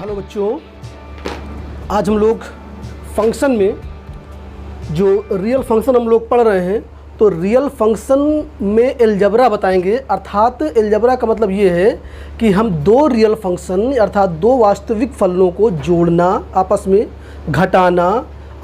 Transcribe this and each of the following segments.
Hello बच्चों, आज हम लोग फंक्शन में जो रियल फंक्शन हम लोग पढ़ रहे हैं तो रियल फंक्शन में एलजबरा बताएंगे। अर्थात एलजबरा का मतलब ये है कि हम दो रियल फंक्शन अर्थात दो वास्तविक फलनों को जोड़ना, आपस में घटाना,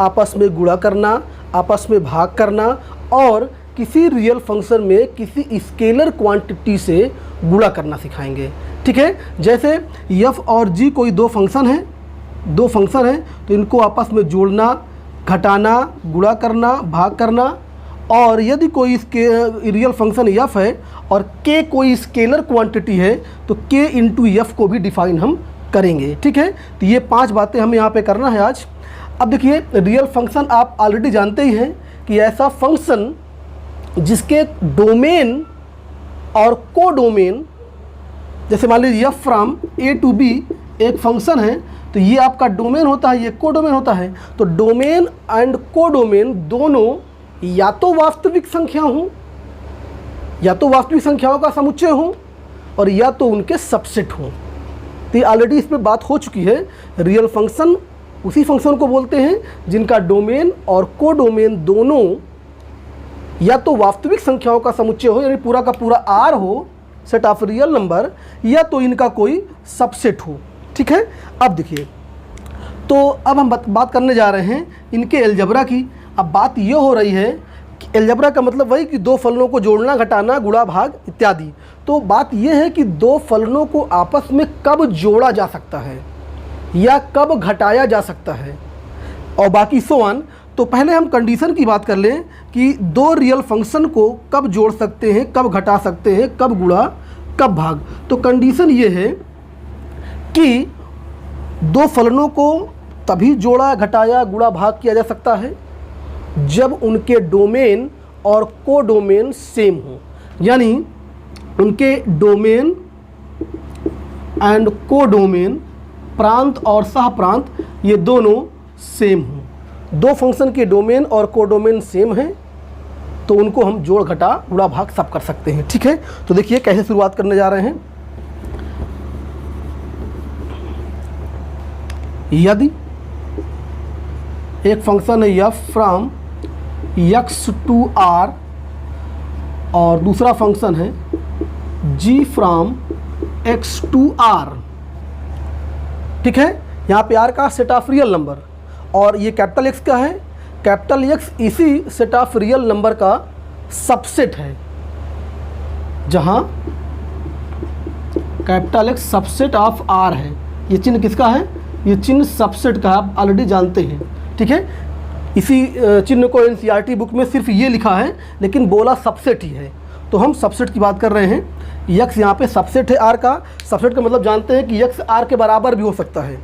आपस में गुणा करना, आपस में भाग करना और किसी रियल फंक्शन में किसी स्केलर क्वांटिटी से गुणा करना सिखाएंगे। ठीक है, जैसे एफ और जी कोई दो फंक्शन हैं तो इनको आपस में जोड़ना, घटाना, गुणा करना, भाग करना। और यदि कोई इसके रियल फंक्शन एफ है और के कोई स्केलर क्वांटिटी है तो के इंटू एफ को भी डिफाइन हम करेंगे। ठीक है, तो ये 5 बातें हमें यहाँ पे करना है आज। अब देखिए, रियल फंक्शन आप ऑलरेडी जानते ही हैं कि ऐसा फंक्शन जिसके डोमेन और को डोमेन, जैसे मान लीजिए f from A to B एक फंक्शन है तो ये आपका डोमेन होता है, ये को डोमेन होता है। तो डोमेन एंड को डोमेन दोनों या तो वास्तविक संख्या हों, या तो वास्तविक संख्याओं का समुच्चय हो और या तो उनके सबसेट हों। तो ऑलरेडी इस पर बात हो चुकी है। रियल फंक्शन उसी फंक्शन को बोलते हैं जिनका डोमेन और को डोमेन दोनों या तो वास्तविक संख्याओं का समुच्चय हो, यानी पूरा का पूरा आर हो, सेट ऑफ रियल नंबर, या तो इनका कोई सबसेट हो। ठीक है, अब देखिए, तो अब हम बात करने जा रहे हैं इनके एलजबरा की। अब बात ये हो रही है कि एलजबरा का मतलब वही कि दो फलनों को जोड़ना, घटाना, गुणा, भाग इत्यादि। तो बात ये है कि दो फलनों को आपस में कब जोड़ा जा सकता है या कब घटाया जा सकता है और बाकी सो ऑन। तो पहले हम कंडीशन की बात कर लें कि दो रियल फंक्शन को कब जोड़ सकते हैं, कब घटा सकते हैं, कब गुणा, कब भाग। तो कंडीशन ये है कि दो फलनों को तभी जोड़ा, घटाया, गुणा, भाग किया जा सकता है जब उनके डोमेन और को डोमेन सेम हो, यानी उनके डोमेन एंड को डोमेन, प्रांत और सह प्रांत, ये दोनों सेम हों। दो फंक्शन के डोमेन और को डोमेन सेम हैं तो उनको हम जोड़, घटा, गुणा, भाग सब कर सकते हैं। ठीक है, तो देखिए कैसे शुरुआत करने जा रहे हैं। यदि एक फंक्शन है f from X to R और दूसरा फंक्शन है g from X to R. ठीक है, यहाँ पे आर का सेट ऑफ रियल नंबर और ये कैपिटल एक्स का है। कैपिटल एक्स इसी सेट ऑफ रियल नंबर का सबसेट है, जहाँ capital X subset of R है। ये चिन्ह किसका है? ये चिन्ह सबसेट का, आप ऑलरेडी जानते हैं। ठीक है, इसी चिन्ह को एनसीईआरटी बुक में सिर्फ ये लिखा है लेकिन बोला सबसेट ही है, तो हम सबसेट की बात कर रहे हैं। एक्स यहाँ पे सबसेट है आर का। सबसेट का मतलब जानते हैं कि एक्स आर के बराबर भी हो सकता है।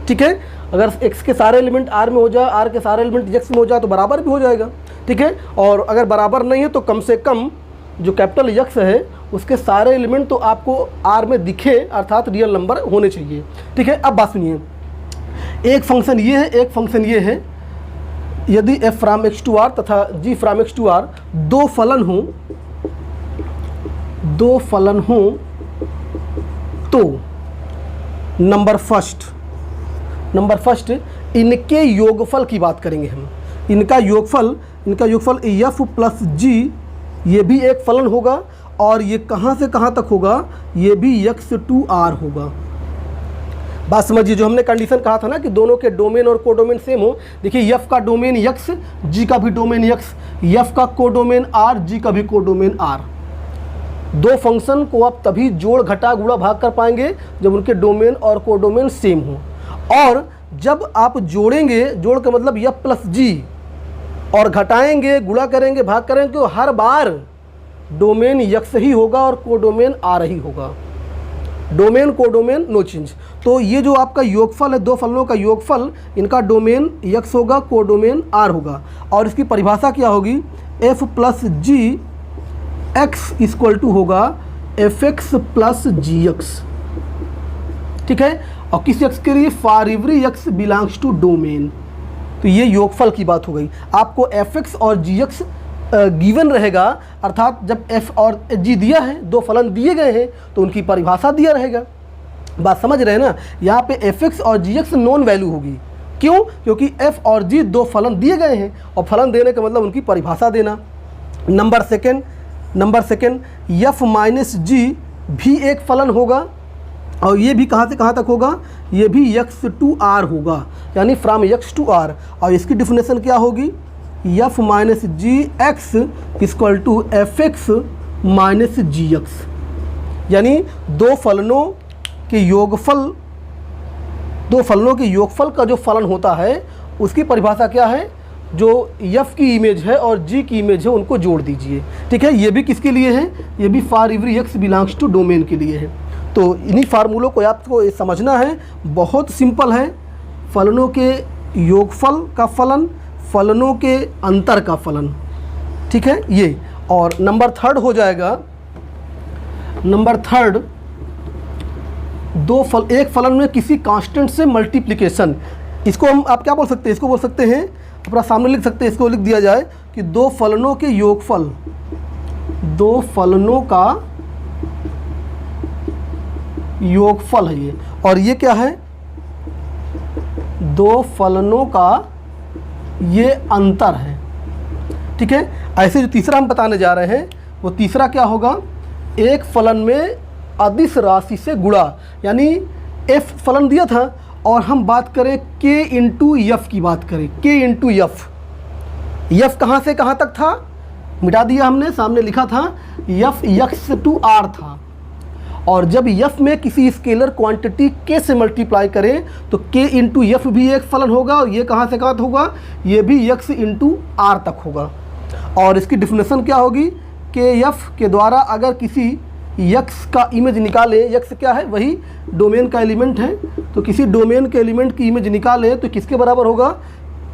ठीक है, अगर एक्स के सारे एलिमेंट आर में हो जाए, आर के सारे एलिमेंट एक्स में हो जाए तो बराबर भी हो जाएगा। ठीक है, और अगर बराबर नहीं है तो कम से कम जो कैपिटल एक्स है उसके सारे एलिमेंट तो आपको आर में दिखे, अर्थात रियल नंबर होने चाहिए। ठीक है, अब बात सुनिए, एक फंक्शन ये है, एक फंक्शन ये है। यदि f from X to R तथा g from X to R दो फलन हों तो नंबर फर्स्ट इनके योगफल की बात करेंगे हम। इनका योगफल एफ प्लस जी, ये भी एक फलन होगा और ये कहाँ से कहाँ तक होगा? ये भी एक्स टू आर होगा। बात समझिए, जो हमने कंडीशन कहा था ना कि दोनों के डोमेन और कोडोमेन सेम हो। देखिए, एफ का डोमेन एक्स, जी का भी डोमेन एक्स, एफ का कोडोमेन आर, जी का भी कोडोमेन आर। दो फंक्शन को आप तभी जोड़, घटा, गुणा, भाग कर पाएंगे जब उनके डोमेन और कोडोमेन सेम हो। और जब आप जोड़ेंगे, जोड़ का मतलब एफ प्लस जी, और घटाएंगे, गुणा करेंगे, भाग करेंगे तो हर बार डोमेन एक्स ही होगा और कोडोमेन आर ही होगा। Domain codomain no change. तो ये जो आपका योगफल है, दो फलनों का योगफल, इनका डोमेन एक्स होगा, कोडोमेन आर होगा। और इसकी परिभाषा क्या होगी? F plus g x equal to होगा f x plus g x. ठीक है, और किस एक्स के लिए? For every x belongs to domain. तो ये योगफल की बात हो गई। आपको एफ एक्स और जी एक्स गिवन रहेगा, अर्थात जब एफ और जी दिया है, दो फलन दिए गए हैं तो उनकी परिभाषा दिया रहेगा। बात समझ रहे हैं ना। यहाँ पे fx और gx नॉन वैल्यू होगी। क्यों? क्योंकि f और g दो फलन दिए गए हैं और फलन देने का मतलब उनकी परिभाषा देना। Number second f minus g भी एक फलन होगा और ये भी कहाँ से कहाँ तक होगा? ये भी x टू r होगा, यानी फ्रॉम x टू r। और इसकी डिफिनेशन क्या होगी? f minus g x equal to f x minus g x, यानी दो फलनों के योगफल का जो फलन होता है उसकी परिभाषा क्या है? जो f की इमेज है और g की इमेज है उनको जोड़ दीजिए। ठीक है, ये भी किसके लिए है? ये भी for every x belongs to domain के लिए है। तो इन्हीं फार्मूलों को आपको समझना है, बहुत सिंपल है। फलनों के योगफल का फलन, फलनों के अंतर का फलन, ठीक है ये। और नंबर थर्ड हो जाएगा, नंबर थर्ड एक फलन में किसी कांस्टेंट से मल्टीप्लिकेशन। इसको हम आप क्या बोल सकते हैं? इसको बोल सकते हैं, अपना सामने लिख सकते हैं, इसको लिख दिया जाए कि दो फलनों के योगफल, दो फलनों का योगफल है ये। और ये क्या है? दो फलनों का ये अंतर है। ठीक है, ऐसे जो तीसरा हम बताने जा रहे हैं वो तीसरा क्या होगा? एक फलन में अदिश राशि से गुणा, यानी f फलन दिया था और हम बात करें k इंटू एफ की बात करें, k इंटू एफ। एफ कहाँ से कहाँ तक था? मिटा दिया हमने, सामने लिखा था एफ x टू r था। और जब f में किसी स्केलर क्वांटिटी k से मल्टीप्लाई करें तो k इंटू एफ भी एक फलन होगा और ये कहाँ से कहाँ तक होगा? ये भी x इंटू r तक होगा। और इसकी डिफिनेशन क्या होगी? के एफ के द्वारा अगर किसी x का इमेज निकाले, x क्या है? वही डोमेन का एलिमेंट है, तो किसी डोमेन के एलिमेंट की इमेज निकाले तो किसके बराबर होगा?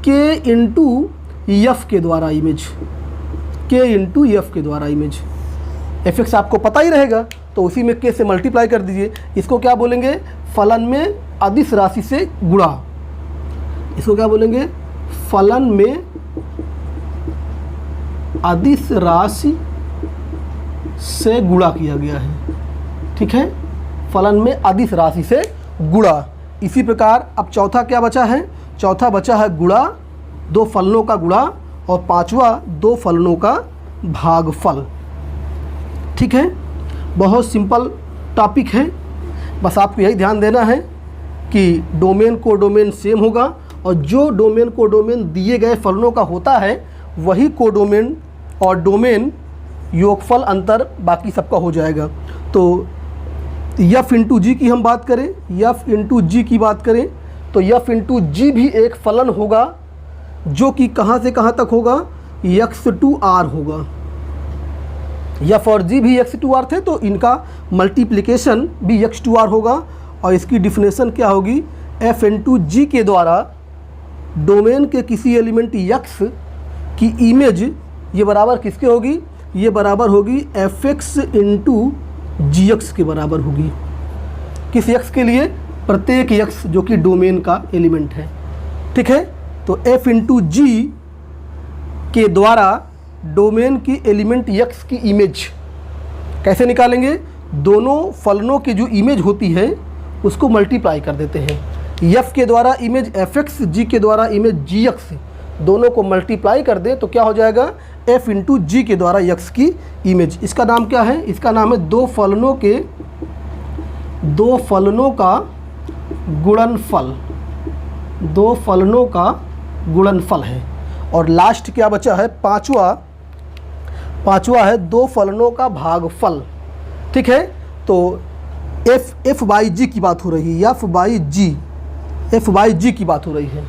k इंटू एफ के द्वारा इमेज, k इंटू एफ के द्वारा इमेज। एफ एक्स आपको पता ही रहेगा तो उसी में k से मल्टीप्लाई कर दीजिए। इसको क्या बोलेंगे? फलन में अदिश राशि से गुणा। इसको क्या बोलेंगे? फलन में अदिश राशि से गुणा किया गया है। ठीक है, फलन में अदिश राशि से गुणा। इसी प्रकार अब चौथा क्या बचा है? चौथा बचा है गुणा, दो फलनों का गुणा, और पांचवा दो फलनों का भागफल। ठीक है, बहुत सिंपल टॉपिक है, बस आपको यही ध्यान देना है कि डोमेन को डोमेन सेम होगा और जो डोमेन को डोमेन दिए गए फलनों का होता है वही कोडोमेन और डोमेन योगफल अंतर बाकी सबका हो जाएगा। तो f इंटू जी की हम बात करें, f इंटू जी की बात करें तो f इंटू जी भी एक फलन होगा जो कि कहाँ से कहाँ तक होगा? x टू r होगा। f और g भी x टू r थे तो इनका मल्टीप्लिकेशन भी x टू r होगा। और इसकी डिफिनेशन क्या होगी? f इंटू जी के द्वारा डोमेन के किसी एलिमेंट x की इमेज ये बराबर किसके होगी? ये बराबर होगी एफ एक्स इंटू जी एक्स के बराबर होगी। किस x के लिए? प्रत्येक x जो कि डोमेन का एलिमेंट है। ठीक है, तो f इंटू जी के द्वारा डोमेन की एलिमेंट x की इमेज कैसे निकालेंगे? दोनों फलनों की जो इमेज होती है उसको मल्टीप्लाई कर देते हैं। f के द्वारा इमेज एफ एक्स, जी के द्वारा इमेज जी एक्स, दोनों को मल्टीप्लाई कर दे तो क्या हो जाएगा? f इंटू जी के द्वारा x की इमेज। इसका नाम क्या है? इसका नाम है दो फलनों का गुणनफल। दो फलनों का गुणनफल है। और लास्ट क्या बचा है? पांचवा है दो फलनों का भागफल। ठीक है, तो f बाई जी की बात हो रही है, f बाई जी की बात हो रही है।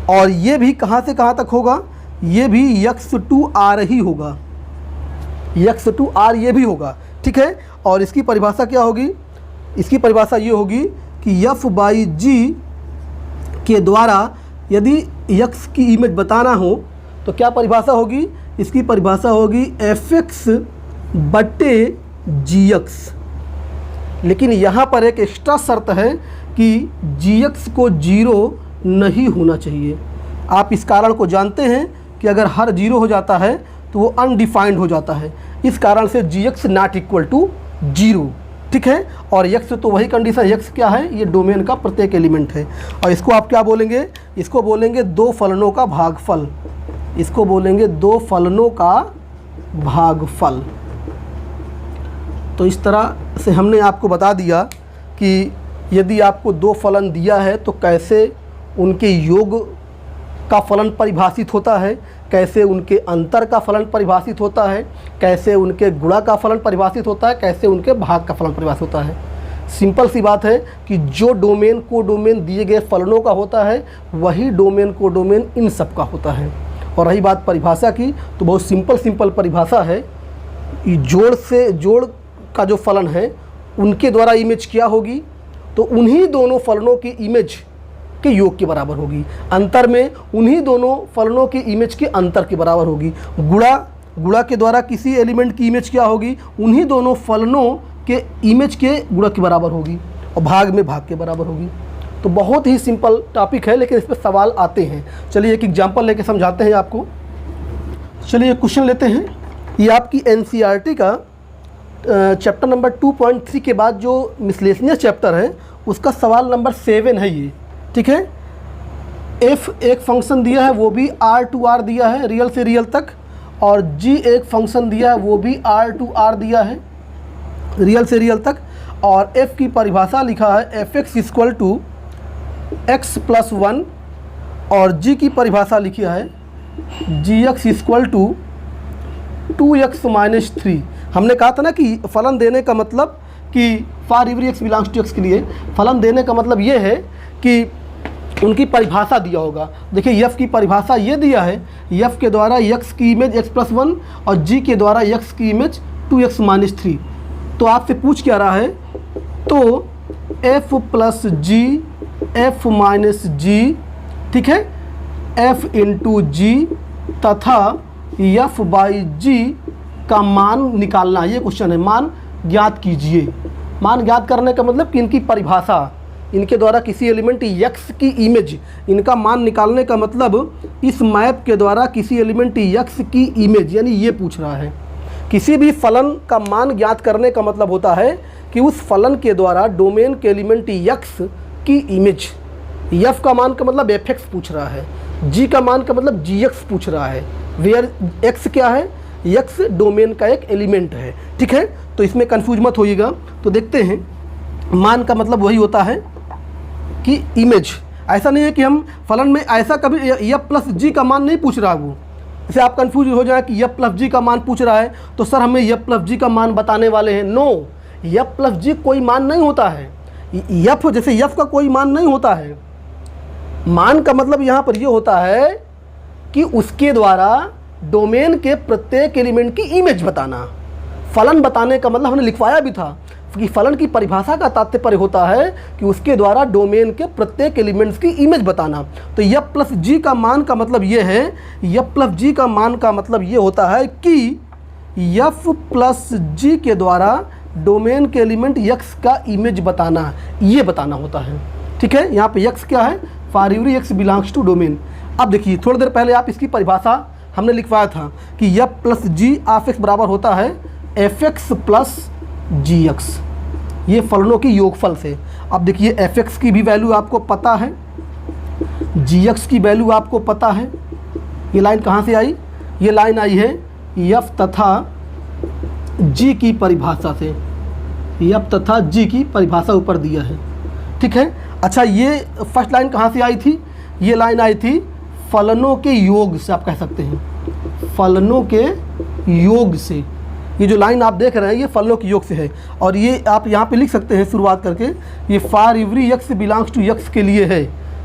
और ये भी कहाँ से कहाँ तक होगा? ये भी x टू r ही होगा, x टू r ये भी होगा। ठीक है, और इसकी परिभाषा क्या होगी? इसकी परिभाषा ये होगी कि f बाई जी के द्वारा यदि x की इमेज बताना हो तो क्या परिभाषा होगी? इसकी परिभाषा होगी एफ एक्स बटे जी एक्स। लेकिन यहाँ पर एक एक्स्ट्रा शर्त है कि जी एक्स को जीरो नहीं होना चाहिए। आप इस कारण को जानते हैं कि अगर हर जीरो हो जाता है तो वो अनडिफाइंड हो जाता है। इस कारण से G X not equal to zero. ठीक है। और यक्स तो वही कंडीशन, यक्स क्या है, ये डोमेन का प्रत्येक एलिमेंट है। और इसको आप क्या बोलेंगे, इसको बोलेंगे दो फलनों का भागफल, इसको बोलेंगे दो फलनों का भागफल। तो इस तरह से हमने आपको बता दिया कि यदि आपको दो फलन दिया है तो कैसे उनके योग का फलन परिभाषित होता है, कैसे उनके अंतर का फलन परिभाषित होता है, कैसे उनके गुणा का फलन परिभाषित होता है, कैसे उनके भाग का फलन परिभाषित होता है। सिंपल सी बात है कि जो डोमेन को डोमेन दिए गए फलनों का होता है वही डोमेन को डोमेन इन सब का होता है। और रही बात परिभाषा की, तो बहुत सिंपल परिभाषा है। जोड़ का जो फलन है उनके द्वारा इमेज क्या होगी, तो उन्हीं दोनों फलनों की इमेज के योग के बराबर होगी। अंतर में उन्हीं दोनों फलनों की इमेज के अंतर के बराबर होगी। गुणा के द्वारा किसी एलिमेंट की इमेज क्या होगी, उन्हीं दोनों फलनों के इमेज के गुणा के बराबर होगी। और भाग में भाग के बराबर होगी। तो बहुत ही सिंपल टॉपिक है, लेकिन इस पर सवाल आते हैं। चलिए एक एग्जांपल लेके समझाते हैं आपको। चलिए क्वेश्चन लेते हैं। ये आपकी एनसीईआरटी का चैप्टर नंबर 2.3 के बाद जो मिसलेनियस चैप्टर है उसका सवाल नंबर 7 है ये, ठीक है। एफ एक फंक्शन दिया है, वो भी R to R दिया है, रियल से रियल तक। और जी एक फंक्शन दिया है, वो भी R to R दिया है, रियल से रियल तक। और एफ की परिभाषा लिखा है fx equal to x plus 1। और जी की परिभाषा लिखी है gx equal to 2x minus 3। हमने कहा था ना कि फलन देने का मतलब कि for every x belongs to x के लिए फलन देने का मतलब ये है कि उनकी परिभाषा दिया होगा। देखिए f की परिभाषा ये दिया है, f के द्वारा x की इमेज x प्लस 1 और g के द्वारा x की इमेज 2x माइनस 3। तो आपसे पूछ क्या रहा है, तो f plus g f minus g, ठीक है, f इंटू जी तथा f बाई जी का मान निकालना, ये क्वेश्चन है। मान ज्ञात कीजिए। मान ज्ञात करने का मतलब कि इनकी परिभाषा, इनके द्वारा किसी एलिमेंट x की इमेज, इनका मान निकालने का मतलब इस मैप के द्वारा किसी एलिमेंट x की इमेज, यानी ये पूछ रहा है। किसी भी फलन का मान ज्ञात करने का मतलब होता है कि उस फलन के द्वारा डोमेन के एलिमेंट x की इमेज, f का मान का मतलब fx पूछ रहा है, g का मान का मतलब gx पूछ रहा है। वेयर x क्या है, x डोमेन का एक एलिमेंट है, ठीक है। तो इसमें कंफ्यूज मत होइएगा। तो देखते हैं, मान का मतलब वही होता है कि इमेज। ऐसा नहीं है कि हम फलन में ऐसा कभी f प्लस जी का मान नहीं पूछ रहा है वो, इसे आप कंफ्यूज हो जाए कि f प्लस जी का मान पूछ रहा है तो सर हमें f प्लस जी का मान बताने वाले हैं। नो, f प्लस जी कोई मान नहीं होता है। f जैसे f का कोई मान नहीं होता है। मान का मतलब यहाँ पर ये होता है कि उसके द्वारा डोमेन के प्रत्येक एलिमेंट की इमेज बताना। फलन बताने का मतलब हमने लिखवाया भी था कि फलन की परिभाषा का तात्पर्य होता है कि उसके द्वारा डोमेन के प्रत्येक एलिमेंट्स की इमेज बताना। तो f प्लस जी का मान का मतलब ये है, f प्लस जी का मान का मतलब ये होता है कि f प्लस जी के द्वारा डोमेन के एलिमेंट x का इमेज बताना, ये बताना होता है, ठीक है। यहाँ पे x क्या है, for every x belongs to domain. अब देखिए थोड़ी देर पहले आप इसकी परिभाषा हमने लिखवाया था कि f plus g of x बराबर होता है fx प्लस gx, ये फलनों की योगफल से। अब देखिए fx की भी वैल्यू आपको पता है, gx की वैल्यू आपको पता है। ये लाइन कहाँ से आई, ये लाइन आई है f तथा g की परिभाषा से, f तथा g की परिभाषा ऊपर दिया है, ठीक है। अच्छा, ये फर्स्ट लाइन कहाँ से आई थी, ये लाइन आई थी फलनों के योग से, आप कह सकते हैं फलनों के योग से। ये जो लाइन आप देख रहे हैं ये फलनों के योग से है। और ये आप यहाँ पे लिख सकते हैं शुरुआत करके, ये for every x belongs to x के लिए है,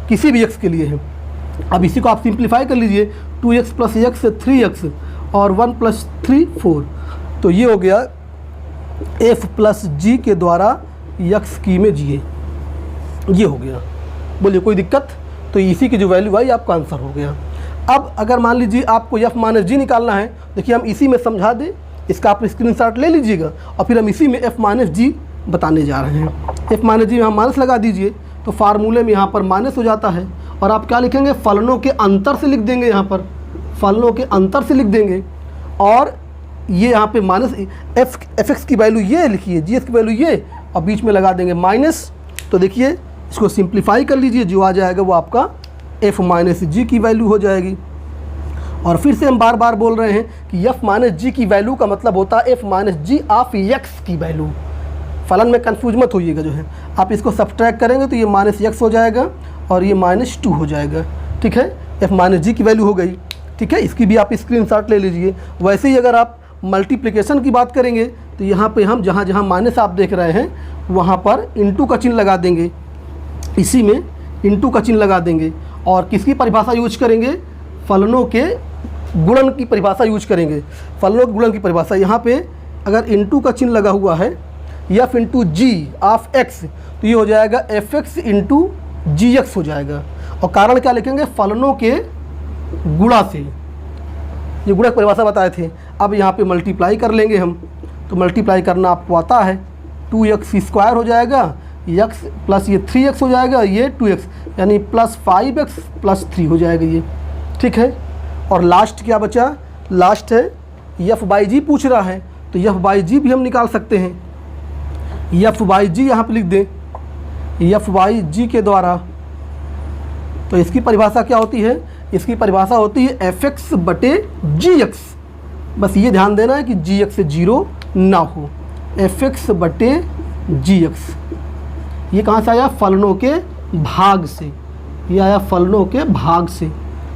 किसी भी x के लिए है। अब इसी को आप सिंप्लीफाई कर लीजिए, 2x प्लस x 3x और 1 प्लस 3 4। तो ये हो गया f प्लस जी के द्वारा x की इमेज, ये हो गया। बोलिए कोई दिक्कत, तो इसी की जो वैल्यू आई आपका आंसर हो गया। अब अगर मान लीजिए आपको f माइनस जी निकालना है, देखिए हम इसी में समझा दें, इसका आप स्क्रीनशॉट ले लीजिएगा और फिर हम इसी में f माइनस जी बताने जा रहे हैं। f माइनस जी में हम माइनस लगा दीजिए तो फार्मूले में यहाँ पर माइनस हो जाता है। और आप क्या लिखेंगे, फलनों के अंतर से लिख देंगे, यहाँ पर फलनों के अंतर से लिख देंगे। और ये यहाँ पे माइनस एफ एक्स की वैल्यू ये लिखिए, जी एस की वैल्यू ये, और बीच में लगा देंगे माइनस। तो देखिए इसको सिंप्लीफाई कर लीजिए, जो आ जाएगा वो आपका f माइनस जी की वैल्यू हो जाएगी। और फिर से हम बार बार बोल रहे हैं कि f माइनस जी की वैल्यू का मतलब होता है f minus g of x की वैल्यू। फलन में कंफ्यूज मत होइएगा, जो है आप इसको सब्ट्रैक्ट करेंगे तो ये माइनस x हो जाएगा और ये -2 हो जाएगा। ठीक है, f माइनस जी की वैल्यू हो गई। ठीक है, इसकी भी आप स्क्रीनशॉट ले लीजिए। वैसे ही अगर आप मल्टीप्लिकेशन की बात करेंगे तो यहाँ पे हम जहाँ जहाँ माइनस आप देख रहे हैं वहाँ पर इंटू का चिन्ह लगा देंगे, इसी में इंटू का चिन्ह लगा देंगे। और किसकी परिभाषा यूज करेंगे? फलनों के गुणन की परिभाषा यूज करेंगे। फलनों के गुणन की परिभाषा, यहाँ पे अगर इंटू का चिन्ह लगा हुआ है f into g of x, तो ये हो जाएगा fx इंटू जी एक्स हो जाएगा। और कारण क्या लिखेंगे? फलनों के गुणा से, ये गुणा की परिभाषा बताए थे। अब यहाँ पे मल्टीप्लाई कर लेंगे हम, तो मल्टीप्लाई करना आपको आता है, 2x² हो जाएगा, x प्लस ये 3x हो जाएगा, ये 2x यानी प्लस 5x प्लस 3 हो जाएगा ये। ठीक है, और लास्ट क्या बचा? लास्ट है f बाई जी पूछ रहा है, तो f बाई जी भी हम निकाल सकते हैं। f बाई जी यहाँ पर लिख दें, f बाई जी के द्वारा, तो इसकी परिभाषा क्या होती है? इसकी परिभाषा होती है fx बटे gx। बस ये ध्यान देना है कि gx से 0 ना हो, fx बटे gx। ये कहाँ से आया? फलनों के भाग से, ये आया फलनों के भाग से।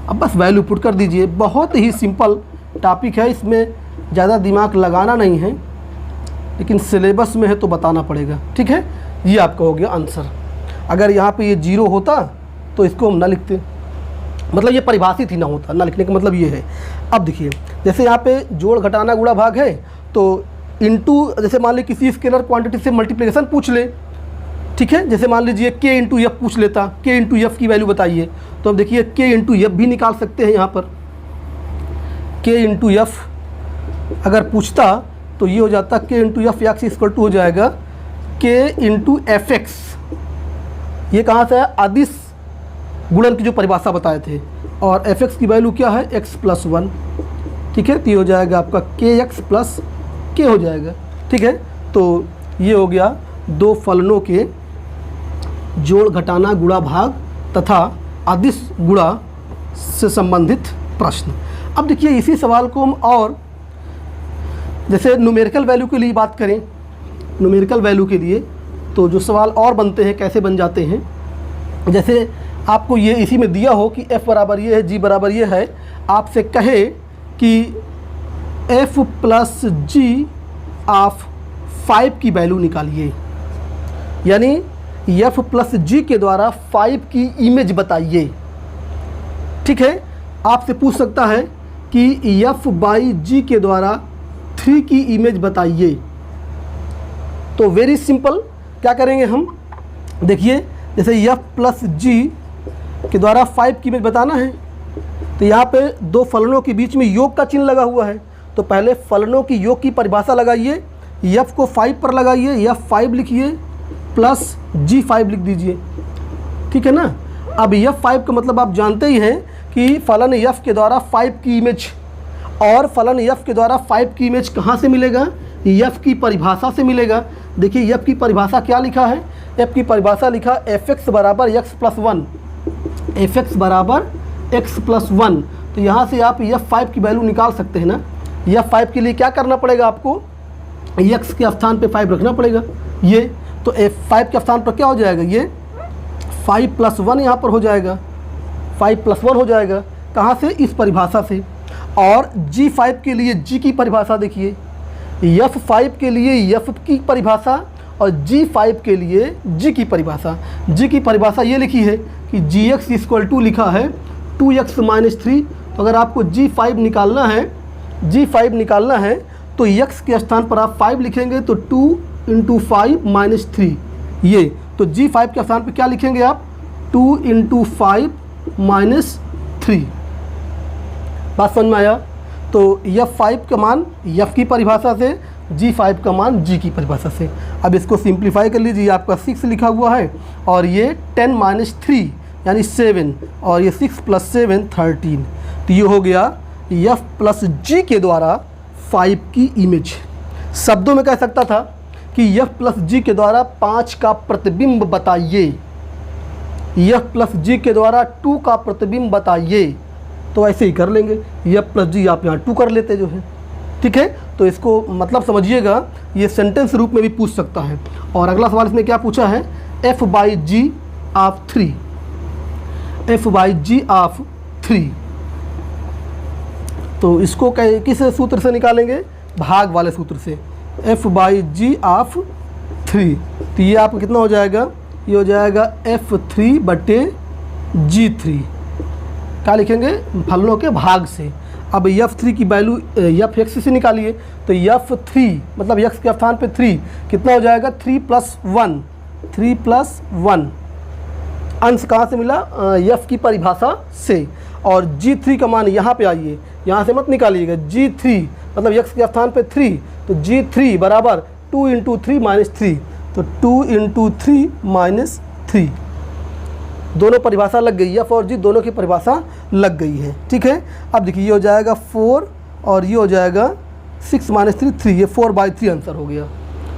अब बस वैल्यू पुट कर दीजिए। बहुत ही सिंपल टॉपिक है, इसमें ज़्यादा दिमाग लगाना नहीं है, लेकिन सिलेबस में है तो बताना पड़ेगा। ठीक है, ये आपका हो गया आंसर। अगर यहाँ पे ये 0 होता तो इसको हम ना लिखते, मतलब ये परिभाषित ही ना होता, ना लिखने का मतलब ये है। अब देखिए, जैसे यहाँ पे जोड़ घटाना गुणा भाग है, तो इनटू, जैसे मान लीजिए किसी स्केलर क्वांटिटी से मल्टीप्लिकेशन पूछ ले, ठीक है, जैसे मान लीजिए k इंटू एफ पूछ लेता, k इंटू एफ की वैल्यू बताइए, तो अब देखिए k इंटू एफ भी निकाल सकते हैं। यहाँ पर k इंटू एफ अगर पूछता तो ये हो जाता k into f x equal to हो जाएगा k इंटू एफ एक्स। ये कहाँ से है? अदिश गुणन की जो परिभाषा बताए थे, और एफ एक्स की वैल्यू क्या है? x plus 1। ठीक है, तो ये हो जाएगा आपका kx प्लस k हो जाएगा। ठीक है, तो ये हो गया दो फलनों के जोड़ घटाना गुणा भाग तथा अदिश गुणा से संबंधित प्रश्न। अब देखिए, इसी सवाल को हम और जैसे न्यूमेरिकल वैल्यू के लिए बात करें, न्यूमेरिकल वैल्यू के लिए तो जो सवाल और बनते हैं, कैसे बन जाते हैं? जैसे आपको ये इसी में दिया हो कि f बराबर ये है, g बराबर ये है, आपसे कहे कि f प्लस जी ऑफ 5 की वैल्यू निकालिए, यानी f प्लस जी के द्वारा 5 की इमेज बताइए। ठीक है, आपसे पूछ सकता है कि f बाई जी के द्वारा 3 की इमेज बताइए। तो वेरी सिंपल, क्या करेंगे हम? देखिए, जैसे f प्लस जी के द्वारा 5 की इमेज बताना है, तो यहाँ पे दो फलनों के बीच में योग का चिन्ह लगा हुआ है, तो पहले फलनों की योग की परिभाषा लगाइए, f को 5 पर लगाइए, f 5 लिखिए प्लस g 5 लिख दीजिए। ठीक है ना। अब f 5 का मतलब आप जानते ही हैं कि फलन f के द्वारा 5 की इमेज, और फलन f के द्वारा 5 की इमेज कहाँ से मिलेगा? f की परिभाषा से मिलेगा। देखिए f की परिभाषा क्या लिखा है? f की परिभाषा लिखा fx बराबर x प्लस 1, fx बराबर x प्लस 1। तो यहाँ से आप f5 की वैल्यू निकाल सकते हैं ना। f5 के लिए क्या करना पड़ेगा आपको? x के स्थान पे 5 रखना पड़ेगा। ये तो f5 के स्थान पर क्या हो जाएगा? ये 5 प्लस 1 यहाँ पर हो जाएगा, 5 प्लस 1 हो जाएगा। कहाँ से? इस परिभाषा से। और g5 के लिए g की परिभाषा देखिए, f5 के लिए f की परिभाषा और g5 के लिए g की परिभाषा। g की परिभाषा ये लिखी है कि gx इक्वल टू लिखा है 2x माइनस 3। तो अगर आपको g5 निकालना है, g5 निकालना है तो x के स्थान पर आप 5 लिखेंगे, तो 2 इंटू 5 माइनस 3 ये। तो g5 के स्थान पर क्या लिखेंगे आप? 2 इंटू 5 माइनस 3। बात समझ में आया? तो f5 का मान f की परिभाषा से, g5 का मान g की परिभाषा से। अब इसको सिंप्लीफाई कर लीजिए, आपका 6 लिखा हुआ है और ये 10 माइनस 3 यानी 7, और ये 6 प्लस 7 13। तो ये हो गया f प्लस g के द्वारा 5 की इमेज। शब्दों में कह सकता था कि f प्लस जी के द्वारा 5 का प्रतिबिंब बताइए, f प्लस जी के द्वारा 2 का प्रतिबिंब बताइए, तो ऐसे ही कर लेंगे, f प्लस जी आप यहाँ 2 कर लेते जो है, ठीक है। तो इसको मतलब समझिएगा, ये सेंटेंस रूप में भी पूछ सकता है। और अगला सवाल इसमें क्या पूछा है, f by g of 3, f by g of 3, तो इसको किस सूत्र से निकालेंगे, भाग वाले सूत्र से, f बाई जी ऑफ 3, तो ये आपका कितना हो जाएगा, ये हो जाएगा f3 बटे g3, क्या लिखेंगे, फलनों के भाग से। अब f3 की वैल्यू f(x) से निकालिए, तो f3 मतलब x के स्थान पे 3 कितना हो जाएगा, 3 प्लस 1, 3 प्लस 1, अंश कहाँ से मिला, f की परिभाषा से। और g3 का मान यहाँ पे आइए, यहाँ से मत निकालिएगा, g3 मतलब x के स्थान पे 3, तो g3 बराबर 2 इंटू 3 माइनस 3, तो 2 इंटू 3 माइनस 3, दोनों परिभाषा लग गई, f और g दोनों की परिभाषा लग गई है, ठीक है। अब देखिए ये हो जाएगा 4 और ये हो जाएगा 6 माइनस 3 3, ये 4/3 आंसर हो गया,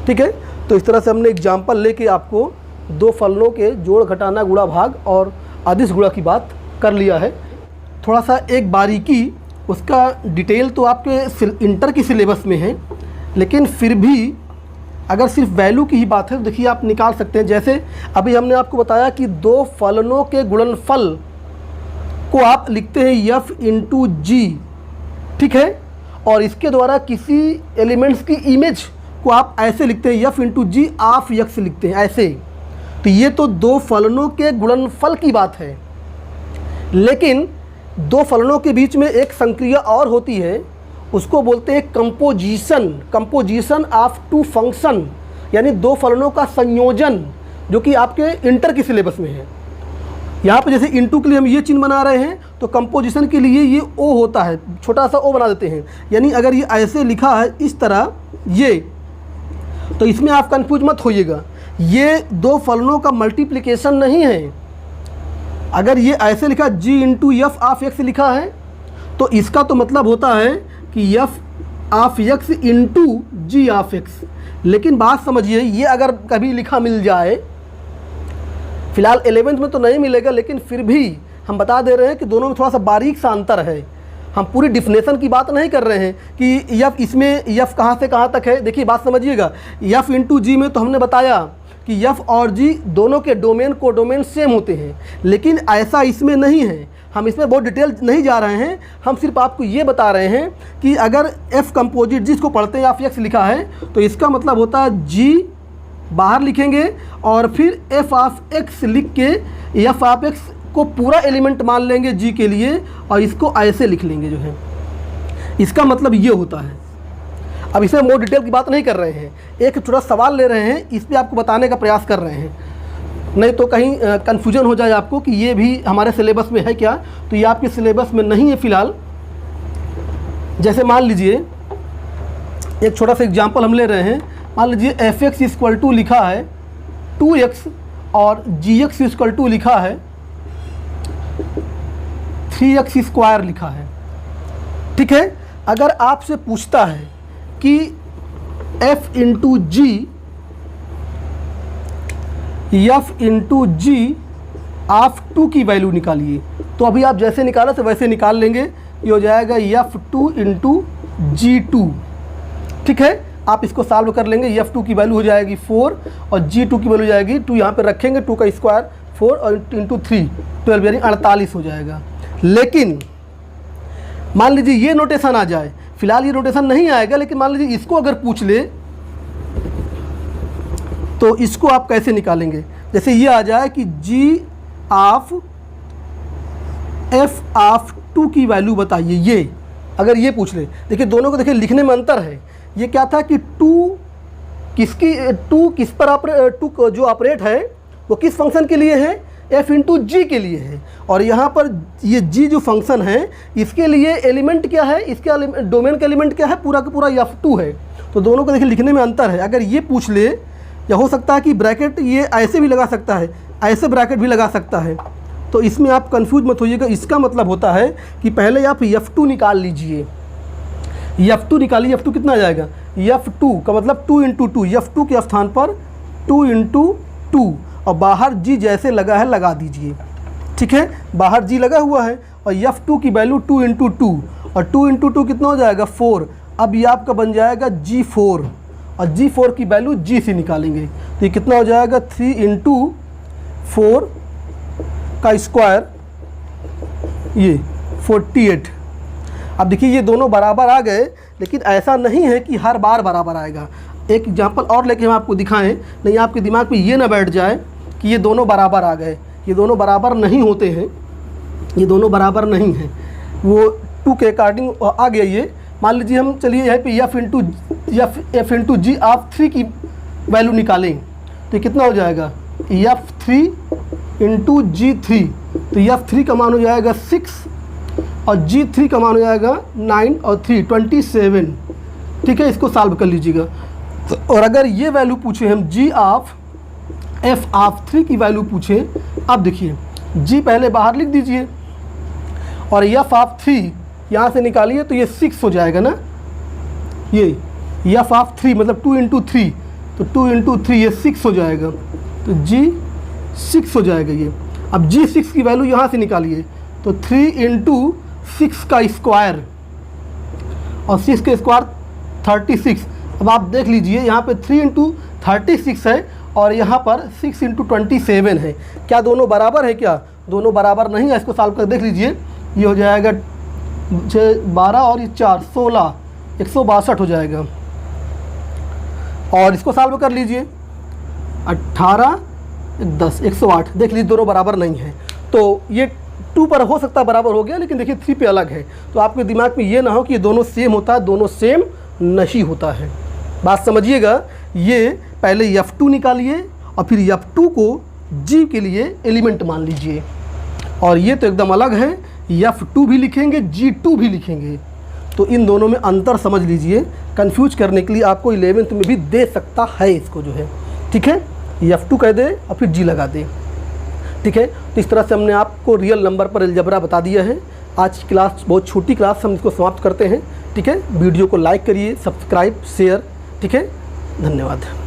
ठीक है। तो इस तरह से हमने एग्जाम्पल लेके आपको दो फलनों के जोड़ घटाना गुणा भाग और अदिश गुणा की बात कर लिया है। थोड़ा सा एक बारीकी, उसका डिटेल तो आपके इंटर की सिलेबस में है, लेकिन फिर भी अगर सिर्फ वैल्यू की ही बात है तो देखिए आप निकाल सकते हैं। जैसे अभी हमने आपको बताया कि दो फलनों के गुणनफल को आप लिखते हैं f इंटू जी, ठीक है, और इसके द्वारा किसी एलिमेंट्स की इमेज को आप ऐसे लिखते हैं f into g of x लिखते हैं ऐसे। तो ये तो दो फलनों के गुणनफल की बात है, लेकिन दो फलनों के बीच में एक संक्रिया और होती है, उसको बोलते हैं composition, composition of two function, यानी दो फलनों का संयोजन, जो कि आपके इंटर की सिलेबस में है। यहाँ पे जैसे इंटू के लिए हम ये चिन्ह बना रहे हैं, तो कंपोजिशन के लिए ये ओ होता है, छोटा सा ओ बना देते हैं, यानी अगर ये ऐसे लिखा है इस तरह ये, तो इसमें आप कंफ्यूज मत होइएगा, ये दो फलनों का मल्टीप्लिकेशन नहीं है। अगर ये ऐसे लिखा g into f of x लिखा है, तो इसका तो मतलब होता है कि f of x into g of x. लेकिन बात समझिए, ये अगर कभी लिखा मिल जाए, फिलहाल 11th में तो नहीं मिलेगा, लेकिन फिर भी हम बता दे रहे हैं कि दोनों में थोड़ा सा बारीक सा अंतर है। हम पूरी डिफिनेशन की बात नहीं कर रहे हैं कि एफ इसमें एफ कहाँ से कहाँ तक है। देखिए बात समझिएगा, एफ इंटू जी में तो हमने बताया कि एफ और जी दोनों के डोमेन को डोमेन सेम होते हैं, लेकिन ऐसा इसमें नहीं है। हम इसमें बहुत डिटेल नहीं जा रहे हैं, हम सिर्फ आपको ये बता रहे हैं कि अगर एफ कंपोजिट जिसको पढ़ते हैं एफ एक्स लिखा है, तो इसका मतलब होता है जी बाहर लिखेंगे और फिर एफ ऑफ एक्स लिख के एफ ऑफ एक्स को पूरा एलिमेंट मान लेंगे जी के लिए, और इसको ऐसे लिख लेंगे जो है। इसका मतलब ये होता है। अब इसमें मोर डिटेल की बात नहीं कर रहे हैं, एक छोटा सवाल ले रहे हैं, इस पर आपको बताने का प्रयास कर रहे हैं, नहीं तो कहीं कन्फ्यूजन हो जाए आपको कि ये भी हमारे सिलेबस में है क्या। तो ये आपके सिलेबस में नहीं है फ़िलहाल। जैसे मान लीजिए एक छोटा सा एग्जांपल हम ले रहे हैं, मान लीजिए एफ एक्स इक्वल टू लिखा है 2x और जी एक्स इक्वल टू लिखा है 3x स्क्वायर लिखा है, ठीक है। अगर आपसे पूछता है कि f into g, f into g of 2 की वैल्यू निकालिए, तो अभी आप जैसे निकाला तो वैसे निकाल लेंगे। ये हो जाएगा f2 इंटू G2, ठीक है। आप इसको सॉल्व कर लेंगे, f2 की वैल्यू हो जाएगी 4 और G2 की वैल्यू हो जाएगी 2, यहाँ पे रखेंगे 2 का स्क्वायर 4 और इंटू 3 12 यानी 48 हो जाएगा। लेकिन मान लीजिए ये नोटेशन आ जाए, फिलहाल ये नोटेशन नहीं आएगा, लेकिन मान लीजिए इसको अगर पूछ ले तो इसको आप कैसे निकालेंगे। जैसे ये आ जाए कि g ऑफ f ऑफ 2 की वैल्यू बताइए, ये अगर ये पूछ ले। देखिए दोनों को देखिए लिखने में अंतर है। ये क्या था कि 2 किस पर 2 जो ऑपरेट है वो किस फंक्शन के लिए है, f इंटू जी के लिए है, और यहाँ पर ये g जो फंक्शन है इसके लिए एलिमेंट क्या है, इसके डोमेन का एलिमेंट क्या है, पूरा का पूरा f2 है। तो दोनों को देखिए लिखने में अंतर है। अगर ये पूछ ले, या हो सकता है कि ब्रैकेट ये ऐसे भी लगा सकता है, ऐसे ब्रैकेट भी लगा सकता है, तो इसमें आप कंफ्यूज मत होइएगा। इसका मतलब होता है कि पहले आप f2 निकाल लीजिए, f2 निकालिए। f2 कितना आ जाएगा, F2 का मतलब 2 इंटू 2, F2 के स्थान पर 2 इंटू 2 और बाहर G जैसे लगा है लगा दीजिए। ठीक है, बाहर G लगा हुआ है और F2 की वैल्यू 2 इंटू 2 और 2 इंटू 2 कितना हो जाएगा 4। अब ये आपका बन जाएगा G4 और G4 की वैल्यू G से निकालेंगे तो ये कितना हो जाएगा 3 इंटू 4 का स्क्वायर, ये 48। अब देखिए ये दोनों बराबर आ गए, लेकिन ऐसा नहीं है कि हर बार बराबर आएगा। एक एग्जांपल और लेके हम आपको दिखाएं, नहीं आपके दिमाग में ये ना बैठ जाए कि ये दोनों बराबर आ गए। ये दोनों बराबर नहीं होते हैं, ये दोनों बराबर नहीं हैं। वो 2 के अकॉर्डिंग आ गया ये। मान लीजिए हम चलिए यहाँ पे F इंटू G ऑफ 3 की वैल्यू निकालें तो कितना हो जाएगा F3 इंटू G3। तो F3 का मान हो जाएगा 6 और G3 का मान हो जाएगा 9 और 3 27। ठीक है, इसको सॉल्व कर लीजिएगा। तो और अगर ये वैल्यू पूछे हम G ऑफ F ऑफ 3 की वैल्यू पूछे, अब देखिए G पहले बाहर लिख दीजिए और F ऑफ 3 यहाँ से निकालिए तो ये 6 हो जाएगा ना। ये F ऑफ 3 मतलब 2 इंटू 3, तो 2 इंटू 3 ये 6 हो जाएगा, तो G 6 हो जाएगा ये। अब G6 की वैल्यू यहाँ से निकालिए तो 3 इंटू 6 का स्क्वायर और 6 का स्क्वायर 36। अब आप देख लीजिए यहाँ पे 3 इंटू 36 है और यहाँ पर 6 इंटू 27 है। क्या दोनों बराबर है? क्या दोनों बराबर नहीं है? इसको सॉल्व कर देख लीजिए। ये हो जाएगा 12 और ये 4 16, 162 हो जाएगा। और इसको सॉल्व कर लीजिए 18 10 108। देख लीजिए दोनों बराबर नहीं है। तो ये 2 पर हो सकता है बराबर हो गया, लेकिन देखिए 3 पे अलग है। तो आपके दिमाग में ये ना हो कि ये दोनों सेम होता है, दोनों सेम नहीं होता है। बात समझिएगा। ये पहले F2 निकालिए और फिर F2 को G के लिए एलिमेंट मान लीजिए, और ये तो एकदम अलग है। F2 भी लिखेंगे, G2 भी लिखेंगे। तो इन दोनों में अंतर समझ लीजिए। कंफ्यूज करने के लिए आपको 11th में भी दे सकता है इसको जो है। ठीक है, F2 कह दे और फिर G लगा दे। ठीक है, तो इस तरह से हमने आपको रियल नंबर पर अलजेब्रा बता दिया है। आज की क्लास बहुत छोटी क्लास, हम इसको समाप्त करते हैं। ठीक है, वीडियो को लाइक करिए, सब्सक्राइब, शेयर। ठीक है, धन्यवाद।